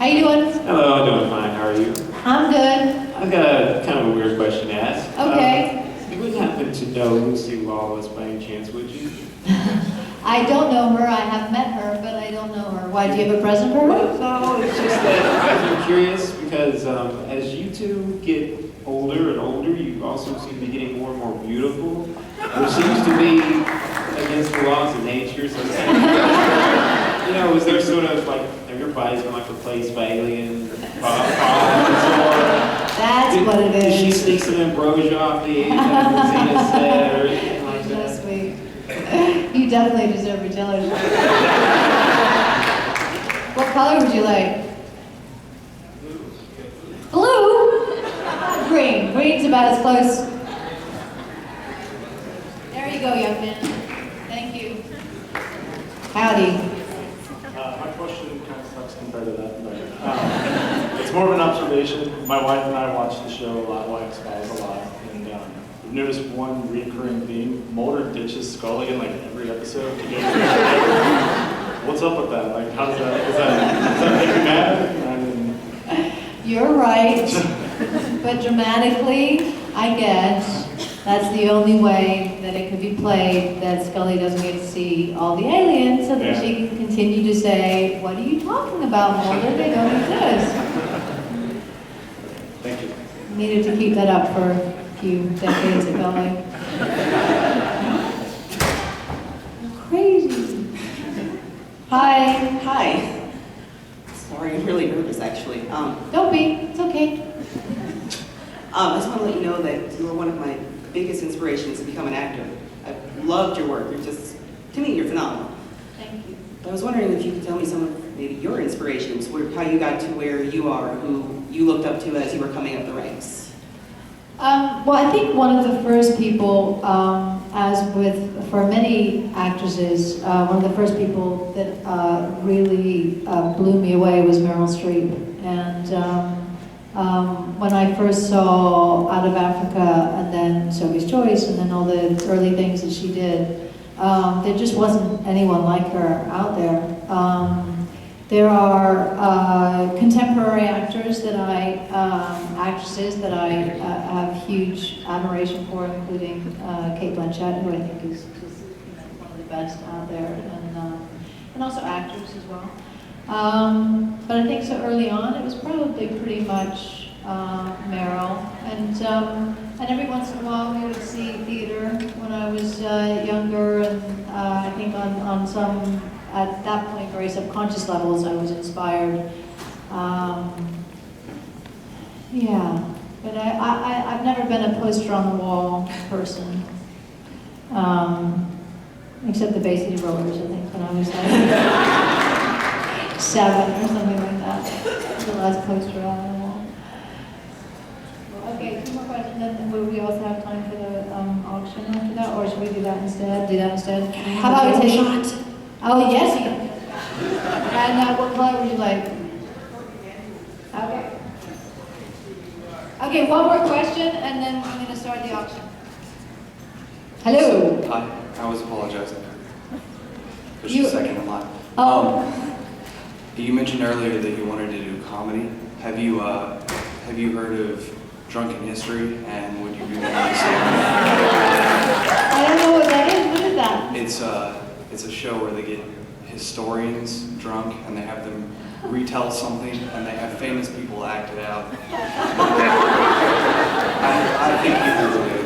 How you doing? Hello, I'm doing fine. How are you? I'm good. I've got a kind of a weird question to ask. Okay. You wouldn't happen to know Lucy Lawless by any chance, would you? I don't know her. I have met her, but I don't know her. Why, do you have a present for her? Well, no, it's just that I'm curious because as you two get older and older, you also seem to be getting more and more beautiful, which seems to be against the laws of nature. So it's kind of, you know, is there sort of like, are your bodies going to like replaced by alien bodies, That's what it Did she is. sneak some ambrosia off the Zena set or anything like You're that? so sweet. You definitely deserve a jello shot. What color would you like? Blue? Green. Green's about as close. There you go, young man. Thank you. Howdy. My question kind of sucks compared to that, but it's more of an observation. My wife and I watch the show a lot, Wife Spies a lot, and we've noticed one recurring theme. Mulder ditches Scully in like every episode to go to the What's up with that? Like, how does that, does that make you mad? You're right. But dramatically, I guess, that's the only way that it could be played, that Scully doesn't get to see all the aliens, so that she can continue to say, what are you talking about, Mulder? They don't exist. Thank you. Needed to keep that up for a few decades ago. Crazy. Hi. Hi. Sorry, I'm really nervous actually. Don't be. It's okay. I just want to let you know that you are one of my biggest inspirations to become an actor. I've loved your work. You're just, to me, you're phenomenal. Thank you. I was wondering if you could tell me some of maybe your inspirations, how you got to where you are, who you looked up to as you were coming up the ranks. Well, I think one of the first people, for many actresses, one of the first people that really blew me away was Meryl Streep. And when I first saw Out of Africa and then Sophie's Choice and then all the early things that she did, there just wasn't anyone like her out there. There are contemporary actors that actresses that I have huge admiration for, including Cate Blanchett, who I think is one of the best out there, and also actors as well. But I think so early on, it was probably pretty much Meryl, and every once in a while we would see theater when I was younger, and I think on some, at that point, very subconscious levels, I was inspired. Yeah, but I've never been a poster on the wall person, except the Bay City Rollers, I think, when I was like 7 or something like that. The last poster on the wall. Okay, 2 more questions, and then will we also have time for the auction after that, or should we do that instead? How about we take shot? Oh, yes, you can. And what color would you like? Okay. Okay, one more question, and then I'm going to start the auction. Hello. Hi, I was apologizing. Just You- a second, I'm live. Oh. You mentioned earlier that you wanted to do comedy. Have you heard of Drunken History, and would you be willing to say I don't know what that is. What is that? It's a show where they get historians drunk and they have them retell something and they have famous people act it out. I think you would do it.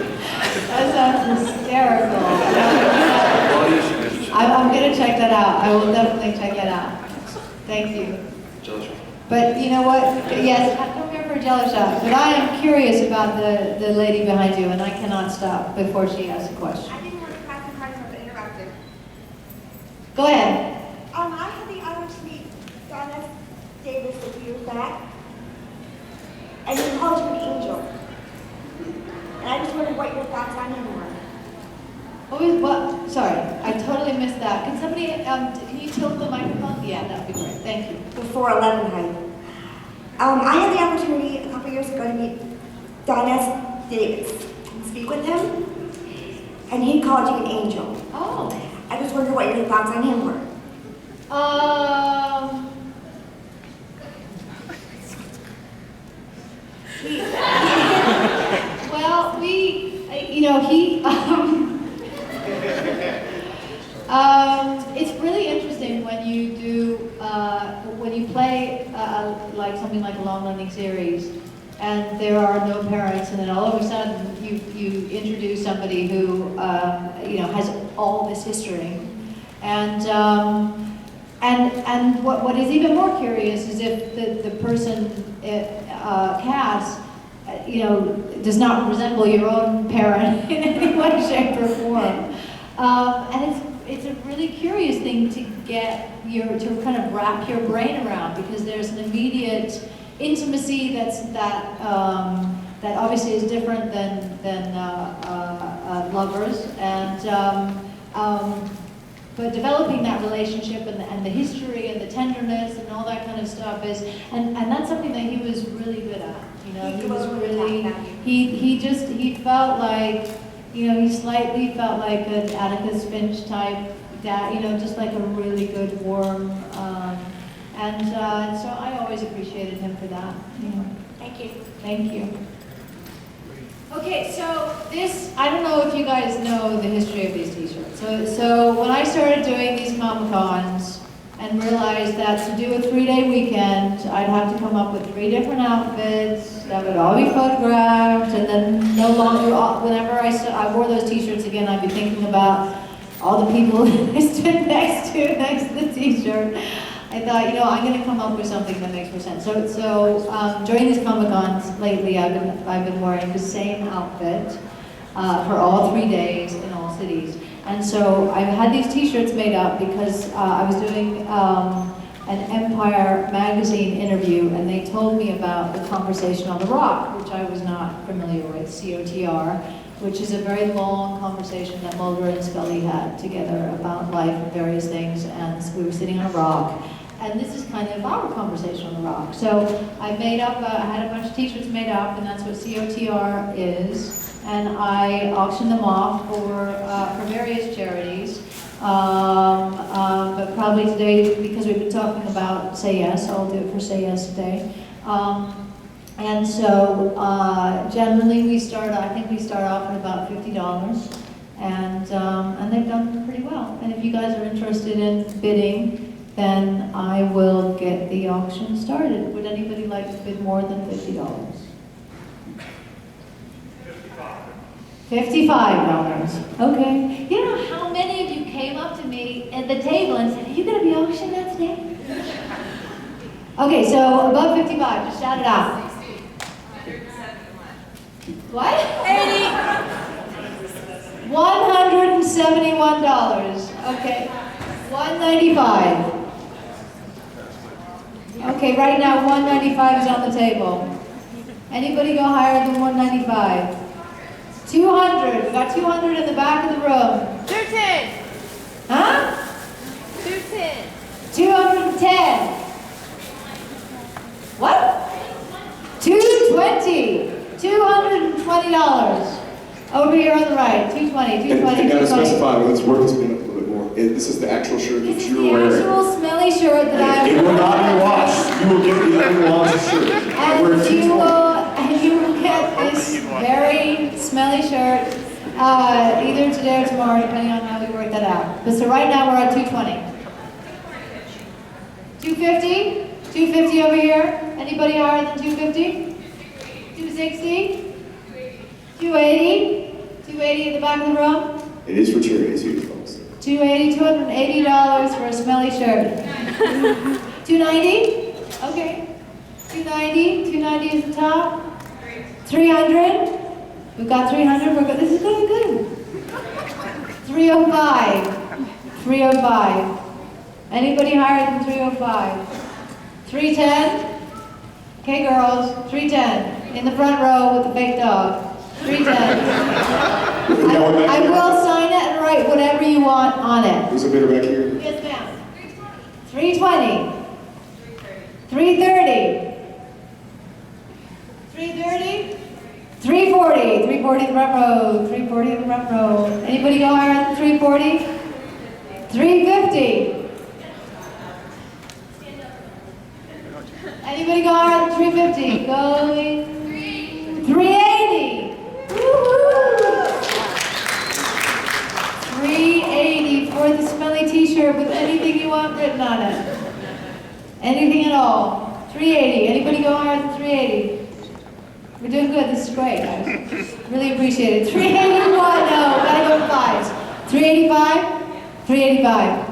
That sounds hysterical. Well, you should. I'm going to check that out. I will definitely check it out. Thank you. Jealous. But you know what? Yes, I'm not here for a jello shot, but I am curious about the lady behind you, and I cannot stop before she asks a question. I didn't want to pass the card from the interactive. Go ahead. I had the honor to meet Donna Davis a few years back, and he called you an angel. And I just wondered what your thoughts on him were. What? Sorry, I totally missed that. Can somebody, can you tilt the microphone? Yeah, that would be great. Thank you. Before 11 height. I had the opportunity a couple years ago to meet Donna Davis and speak with him, and he called you an angel. Oh. I just wondered what your thoughts on him were. you play like something like a long running series, and there are no parents, and then all of a sudden you introduce somebody who has all this history, and what is even more curious is if the person cast does not resemble your own parent in any way, shape, or form, and it's a really curious thing to to kind of wrap your brain around, because there's an immediate intimacy that obviously is different than lovers, and but developing that relationship and the history and the tenderness and all that kind of stuff and that's something that he was really good at. He was really, he felt like, he slightly felt like an Atticus Finch type dad, just like a really good, warm, and so I always appreciated him for that. Thank you. Thank you. Okay, so I don't know if you guys know the history of these t-shirts. So when I started doing these Comic-Cons and realized that to do a 3-day weekend, I'd have to come up with 3 different outfits that would all be photographed, and then no longer, whenever I wore those t-shirts again, I'd be thinking about all the people I stood next to the t-shirt. I thought, I'm going to come up with something that makes more sense. So during these Comic-Cons lately, I've been wearing the same outfit for all 3 days in all cities. And so I've had these t-shirts made up because I was doing an Empire magazine interview, and they told me about the Conversation on the Rock, which I was not familiar with, COTR, which is a very long conversation that Mulder and Scully had together about life and various things, and we were sitting on a rock. And this is kind of our Conversation on the Rock. So I made up, I had a bunch of t-shirts made up, and that's what COTR is. And I auctioned them off for various charities. But probably today, because we've been talking about Say Yes, I'll do it for Say Yes today. And so generally I think we start off at about $50, and they've done pretty well. And if you guys are interested in bidding, then I will get the auction started. Would anybody like to bid more than $50? $55. Okay. You know how many of you came up to me at the table and said, "Are you going to be auctioning that today?" Okay, so above 55, just shout it out. 171. What? 80. $171. Okay. 195. Okay, right now 195 is on the table. Anybody go higher than 195? 200. We got 200 in the back of the room. 210. Huh? 210. 210. What? 220. $220. Over here on the right. 220. You gotta specify, let's work this minute a little bit more. This is the actual shirt that This is you're the wearing. actual smelly shirt that I It will not be washed. You will get the unwashed shirt. and you will get this very smelly shirt either today or tomorrow, depending on how we work that out. But so right now we're at 220. 250? 250 over here. Anybody higher than 250? 260? 280? 280 at the back of the room? It is for charity too, folks. $280 for a smelly shirt. 290? Okay. 290? 290 is the top. 300? We've got 300. This is going good. 305. 305. Anybody higher than 305? 310? Okay, girls. 310. In the front row with the fake dog. 310. I will sign it and write whatever you want on it. There's a bidder back here. Yes, ma'am. 320. 330. 330. 340. 340 in the front row. 340 in the front row. Anybody go higher than 340? 350. Anybody go higher than 350? Going 380. Woo-hoo. 380 for the smelly t-shirt with anything you want written on it. Anything at all? 380. Anybody go higher than 380? We're doing good. This is great, guys. Really appreciate it. 381. No, gotta go with fives. 385. 385.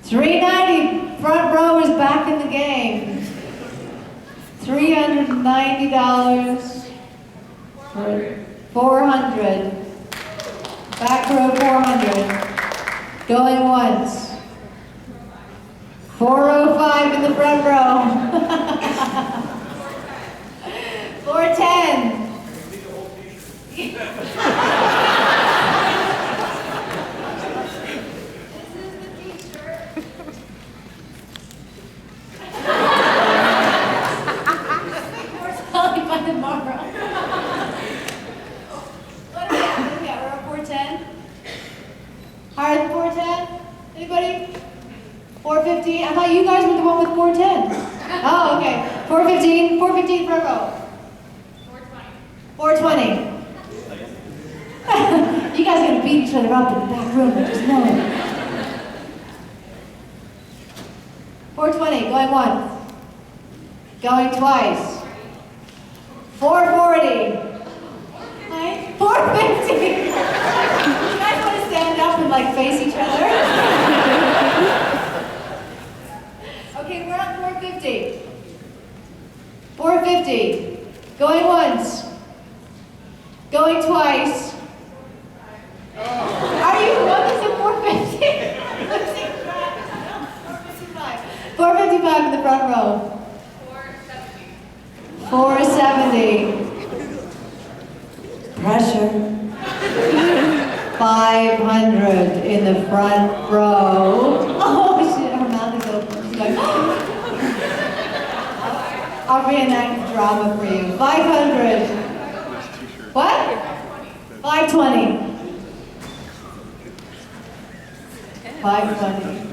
390. Front row is back in the game. $390. 400. Back row 400. Going once. 405 in the front row. 410. By tomorrow. What are we at? We're at 410? Higher than 410? Anybody? 415? I thought you guys were the one with 410. Oh, okay. 415? 415 front row. 420. 420. You guys are gonna beat each other up in the back room, I just know it. 420, going once. Going twice. 440. Right? 450. You guys want to stand up and like face each other? Okay, we're at 450. 450. Going once. Going twice. Are you what is it? 450? 455 in the front row. 470. Pressure. 500 in the front row. Oh shit, her mouth is open. She's like, I'll reenact drama for you. 500. What? 520. 520.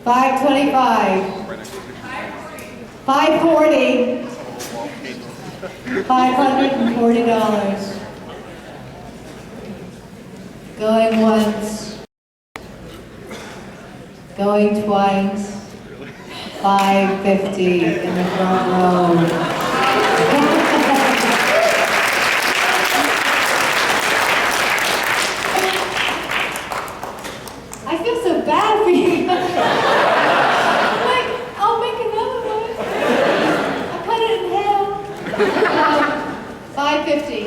525. 540. $540. Going once. Going twice. 550 in the front row. I feel so bad for you. I'm like, I'll make another one. I'll cut it in half. 550.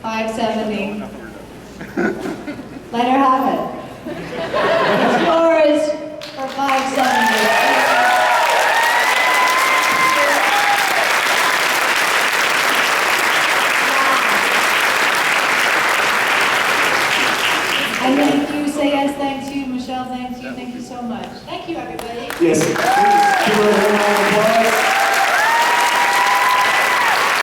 570. Let her have it. It's yours for 570. And thank you, say yes, thank you, Michelle, thank you so much. Thank you, everybody. Yes.